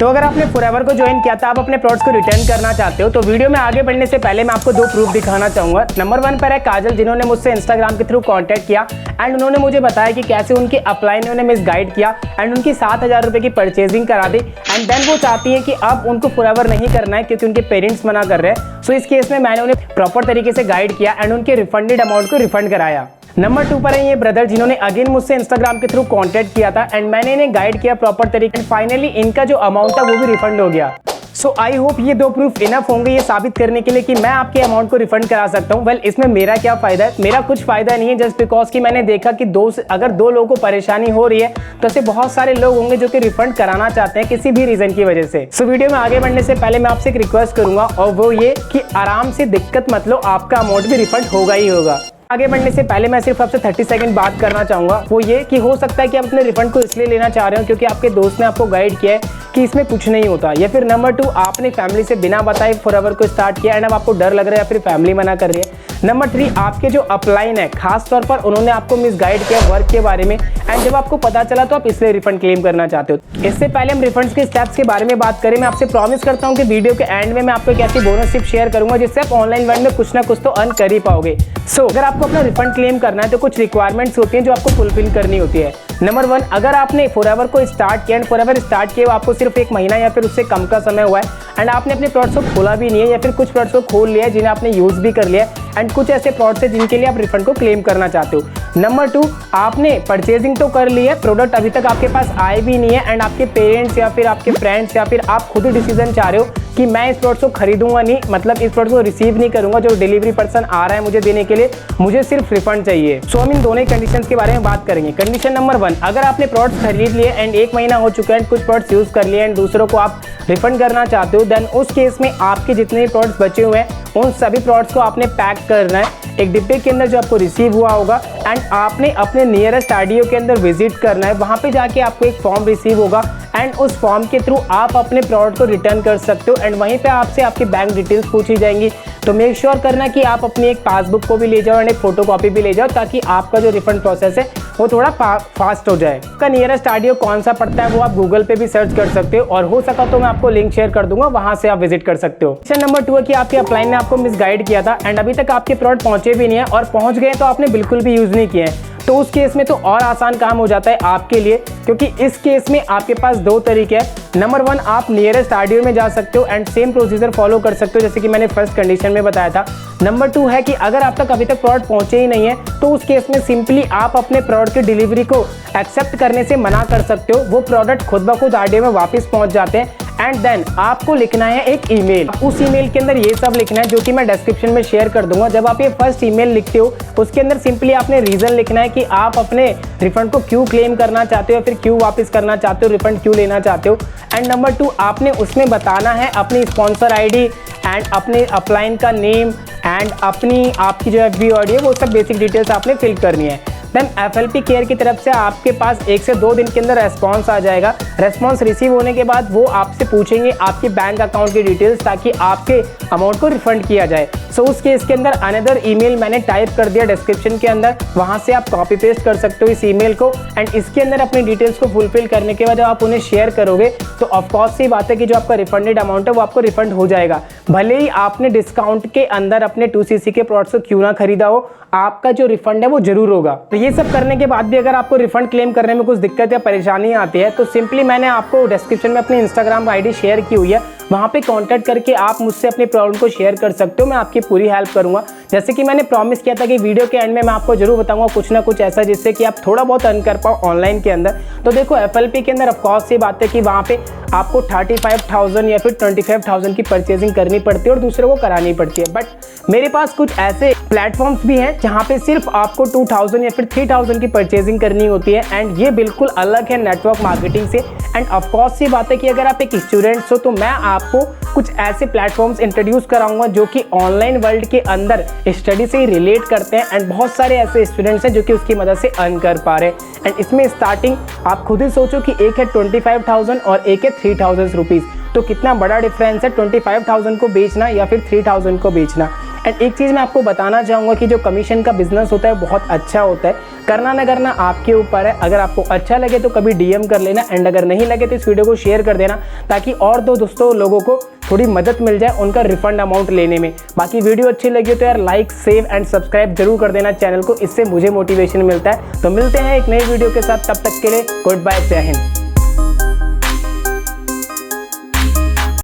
तो अगर आपने फॉरएवर को ज्वाइन किया था, आप अपने प्लॉट्स को रिटर्न करना चाहते हो, तो वीडियो में आगे बढ़ने से पहले मैं आपको दो प्रूफ दिखाना चाहूँगा। नंबर 1 पर है काजल, जिन्होंने मुझसे इंस्टाग्राम के थ्रू कॉन्टैक्ट किया एंड उन्होंने मुझे बताया कि कैसे उनके अपलाइन ने उन्हें मिसगाइड किया एंड उनकी 7,000 रुपये की परचेजिंग करा दी एंड देन वो चाहती है कि अब उनको फॉरएवर नहीं करना है क्योंकि उनके पेरेंट्स मना कर रहे हैं। सो इस केस में मैंने उन्हें प्रॉपर तरीके से गाइड किया एंड उनके रिफंडेड अमाउंट को रिफंड कराया। नंबर 2 पर है ये ब्रदर, जिन्होंने अगेन मुझसे इंस्टाग्राम के थ्रू कांटेक्ट किया था एंड मैंने इन्हें गाइड किया प्रॉपर तरीके से। फाइनली इनका जो अमाउंट था वो भी रिफंड हो गया। सो आई होप ये दो प्रूफ इनफ होंगे ये साबित करने के लिए कि मैं आपके अमाउंट को रिफंड करा सकता हूँ। वेल, इसमें मेरा क्या फायदा है? मेरा कुछ फायदा नहीं है, जस्ट बिकॉज कि मैंने देखा कि अगर दो लोगों को परेशानी हो रही है तो ऐसे बहुत सारे लोग होंगे जो कि रिफंड कराना चाहते हैं किसी भी रीजन की वजह से। सो वीडियो में आगे बढ़ने से पहले मैं आपसे एक रिक्वेस्ट करूंगा और वो ये कि आराम से दिक्कत मत लो, आपका अमाउंट भी रिफंड होगा ही होगा। आगे बढ़ने से पहले मैं सिर्फ आपसे 30 सेकंड बात करना चाहूंगा, वो ये कि हो सकता है कि आप अपने रिफंड को इसलिए लेना चाह रहे हो क्योंकि आपके दोस्त ने आपको गाइड किया है कि इसमें कुछ नहीं होता, या फिर नंबर 2 आपने फैमिली से बिना बताए फॉरएवर को स्टार्ट किया एंड अब आपको डर लग रहा है या फिर फैमिली मना कर रही है। नंबर 3 आपके जो अपलाइन है खास तौर पर उन्होंने आपको मिसगाइड किया वर्क के बारे में एंड जब आपको पता चला तो आप इसलिए रिफंड क्लेम करना चाहते हो। इससे पहले हम रिफंड्स के स्टेप्स के बारे में बात करें, मैं आपसे प्रॉमिस करता हूं कि वीडियो के एंड में मैं आपको एक ऐसी बोनस टिप शेयर करूंगा जिससे आप ऑनलाइन वर्ल्ड में कुछ ना कुछ तो अर्न कर ही पाओगे। सो अगर आपको अपना रिफंड क्लेम करना है तो कुछ रिक्वायरमेंट्स होती हैं जो आपको फुलफिल करनी होती है। नंबर 1, अगर आपने फॉरएवर को स्टार्ट किया एंड फॉरएवर स्टार्ट किया आपको सिर्फ 1 महीना या फिर उससे कम का समय हुआ है एंड आपने अपने प्लॉट्स को खोला भी नहीं है या फिर कुछ प्लॉट्स को खोल लिया है जिन्हें आपने यूज भी कर लिया एंड कुछ ऐसे प्लॉट्स हैं जिनके लिए आप रिफंड को क्लेम करना चाहते हो। नंबर 2, आपने परचेजिंग तो कर ली है, प्रोडक्ट अभी तक आपके पास आए भी नहीं है एंड आपके पेरेंट्स या फिर आपके फ्रेंड्स या फिर आप खुद ही डिसीजन चाह रहे हो कि मैं इस प्लॉट को खरीदूंगा नहीं, मतलब इस प्लॉट को रिसीव नहीं करूंगा, जो डिलीवरी पर्सन आ रहा है मुझे देने के लिए, मुझे सिर्फ रिफंड चाहिए। सो हम इन दोनों कंडीशंस के बारे में बात करेंगे। कंडीशन नंबर 1, अगर आपने प्लॉट्स खरीद लिए एंड 1 महीना हो चुका है एंड कुछ प्लॉट्स यूज कर लिए एंड दूसरों को आप रिफंड करना चाहते हो, देन उस केस में आपके जितने भी प्लॉट्स बचे हुए हैं उन सभी प्लॉट्स को आपने पैक करना है एक डिब्बे के अंदर जो आपको रिसीव हुआ होगा एंड आपने अपने नियरेस्ट आरडीओ के अंदर विजिट करना है। वहां पे जाके आपको एक फॉर्म रिसीव होगा एंड उस फॉर्म के थ्रू आप अपने प्लॉट को रिटर्न कर सकते हो एंड वहीं पे आपसे आपकी बैंक डिटेल्स पूछी जाएंगी। तो मेक श्योर करना कि आप अपनी एक पासबुक को भी ले जाओ एंड एक फोटोकॉपी भी ले जाओ ताकि आपका जो रिफंड प्रोसेस है वो थोड़ा फास्ट हो जाए। का नियरेस्ट आरडीओ कौन सा पड़ता है वो आप गूगल पे भी सर्च कर सकते हो और हो सका तो मैं आपको लिंक शेयर कर दूंगा, वहां से आप विजिट कर सकते हो। क्वेश्चन नंबर 2 है कि आपके अपलाइन ने आपको मिसगाइड किया था एंड अभी तक आपके प्लॉट पहुंचे भी नहीं है और पहुंच गए तो आपने बिल्कुल भी यूज नहीं किए हैं, तो उस केस में तो और आसान काम हो जाता है आपके लिए, क्योंकि इस केस में आपके पास 2 तरीके हैं। नंबर 1, आप नियरेस्ट आरडीओ में जा सकते हो एंड सेम प्रोसीजर फॉलो कर सकते हो जैसे कि मैंने फर्स्ट कंडीशन में बताया था। नंबर 2 है कि अगर आप तक अभी तक प्लॉट पहुंचे ही नहीं है तो उस केस में सिंपली आप अपने प्रोडक्ट की डिलीवरी को एक्सेप्ट करने से मना कर सकते हो। वो प्रोडक्ट खुद ब खुद आरडीओ में वापस पहुंच जाते हैं एंड देन आपको लिखना है एक ईमेल। उस ईमेल के अंदर ये सब लिखना है जो कि मैं डिस्क्रिप्शन में शेयर कर दूंगा। जब आप ये फर्स्ट ईमेल लिखते हो उसके अंदर सिंपली आपने रीजन लिखना है कि आप अपने रिफंड को क्यों क्लेम करना चाहते हो या फिर क्यों वापस करना चाहते हो, रिफंड क्यों लेना चाहते हो। एंड नंबर 2, आपने उसमें बताना है अपनी स्पॉन्सर आईडी एंड अपने अपलाइन का नेम एंड आपकी जो एफबी आईडी है वो सब बेसिक डिटेल्स आपने फिल करनी है। देन एफएलपी केयर की तरफ से आपके पास 1 से 2 दिन के अंदर रेस्पॉन्स आ जाएगा। रेस्पॉन्स रिसीव होने के बाद वो आपसे पूछेंगे आपके बैंक अकाउंट की डिटेल्स ताकि आपके अमाउंट को रिफंड किया जाए। सो उस केस के अंदर अनदर ईमेल मैंने टाइप कर दिया डिस्क्रिप्शन के अंदर, वहां से आप कॉपी पेस्ट कर सकते हो इस ईमेल को एंड इसके अंदर अपनी डिटेल्स को फुलफिल करने के बाद जब आप उन्हें शेयर करोगे तो ऑफकोर्स सी बात है कि जो आपका रिफंडेड अमाउंट है वो आपको रिफंड हो जाएगा, भले ही आपने डिस्काउंट के अंदर अपने 2cc के प्लॉट्स को क्यों ना खरीदा हो, आपका जो रिफंड है वो जरूर होगा। तो ये सब करने के बाद भी अगर आपको रिफंड क्लेम करने में कुछ दिक्कत या परेशानी आती है तो सिंपली मैंने आपको डिस्क्रिप्शन में अपनी इंस्टाग्राम आईडी शेयर की हुई है, वहां पे कांटेक्ट करके आप मुझसे अपनी प्रॉब्लम को शेयर कर सकते हो, मैं आपकी पूरी हेल्प करूंगा। जैसे कि मैंने प्रॉमिस किया था कि वीडियो के एंड में मैं आपको जरूर बताऊंगा कुछ ना कुछ ऐसा जिससे कि आप थोड़ा बहुत अर्न कर पाओ ऑनलाइन के अंदर। तो देखो एफएलपी के अंदर ऑफकोर्स सी बात है कि वहाँ पे आपको 35,000 या फिर 25,000 की परचेजिंग करनी पड़ती है और दूसरों को करानी पड़ती है, बट मेरे पास कुछ ऐसे प्लेटफॉर्म्स भी हैं जहाँ पे सिर्फ आपको 2,000 या फिर 3,000 की परचेजिंग करनी होती है एंड ये बिल्कुल अलग है नेटवर्क मार्केटिंग से। एंड ऑफकोर्स सी बात है कि अगर आप एक स्टूडेंट्स हो तो मैं आपको कुछ ऐसे प्लेटफॉर्म्स इंट्रोड्यूस कराऊंगा जो कि ऑनलाइन वर्ल्ड के अंदर स्टडी से ही रिलेट करते हैं एंड बहुत सारे ऐसे स्टूडेंट्स हैं जो कि उसकी मदद से अर्न कर पा रहे हैं। एंड इसमें स्टार्टिंग आप खुद ही सोचो कि एक है 25,000 और एक है 3,000 रुपीज़, तो कितना बड़ा डिफरेंस है 25,000 को बेचना या फिर 3,000 को बेचना। एंड एक चीज़ मैं आपको बताना चाहूँगा कि जो कमीशन का बिजनेस होता है बहुत अच्छा होता है। करना ना करना आपके ऊपर है। अगर आपको अच्छा लगे तो कभी DM कर लेना, एंड अगर नहीं लगे तो इस वीडियो को शेयर कर देना, ताकि और दो दोस्तों लोगों को थोड़ी मदद मिल जाए उनका रिफंड अमाउंट लेने में। बाकी वीडियो अच्छी लगी हो तो यार लाइक, सेव एंड सब्सक्राइब जरूर कर देना चैनल को, इससे मुझे मोटिवेशन मिलता है। तो मिलते हैं एक नई वीडियो के साथ, तब तक के लिए गुड बाय, जय हिंद।